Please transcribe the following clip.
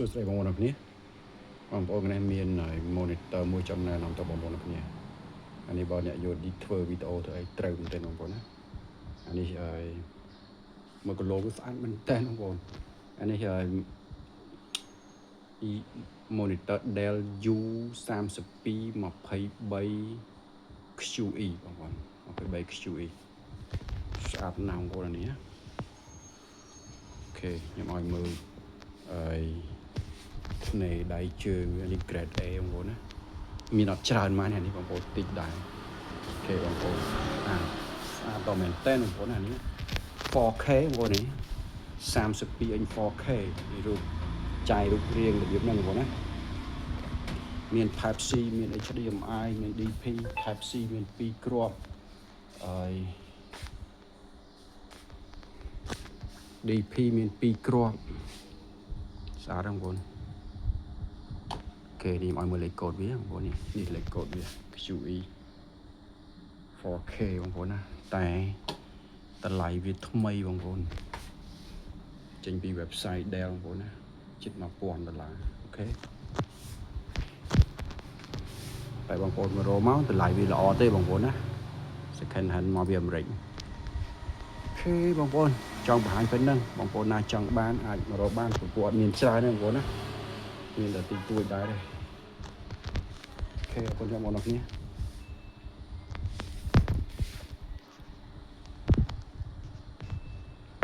ួស្តីបងប្អូនអរគ្នាបងប្អូនគ្នាមាន monitor មួយចំណានអំតបងប្អូនអរគ្នាអានេះបើអ្នកយកឌីធ្វើវីដេអូធ្វើអីត្រូវមែនទេបងប្អូនណាអានេះមើលគីឡូវាស្អាតមែនតើបងប្អូនអានេះmonitor Dell U3223QE បងប្អូន23QE ស្អាតណាស់បងប្អូននេះអូខេខ្ញុំឲ្យមើលនៃដៃជើងនេះ grade A បងប្អូនណាមានអត់ច្រើនម៉ាននេះបងប្អូនតិចដែរអូខេបងប្អូនស្អាតដល់មែនតើបងប្អូនអានេះ 4K បងប្អូននេះ32 inch 4K នេះរូបចាយរូបរាងរបៀបហ្នឹងបងប្អូនណាមាន Type C មាន HDMI មាន DP Type C មាន2គ្រាប់ហើយ DP មាន2គ្រាប់ស្អាតបងប្អូនគេនេះឲ្យមើលលេខកូដវាបងប្អូននេះលេខកូដវា QE 4K បងប្អូនណាតែតម្លៃវាថ្មីបងប្អូនចេញពី website Dell បងប្អូនណាជិត$1000អូខេតែបងប្អូនមករកមកតម្លៃវាល្អទេបងប្អូនណា second hand មកពីអាមេរិកអូខេបងប្អូនចង់បង្ហាញប៉ុណ្ណឹងបងប្អូនណាចង់បានអាចមករកបានព្រោះអត់មានច្រើនទេបងប្អូនណាមានតែតិចតួចដែរទេអូខេអរគុណបងប្អូនអរគ្នា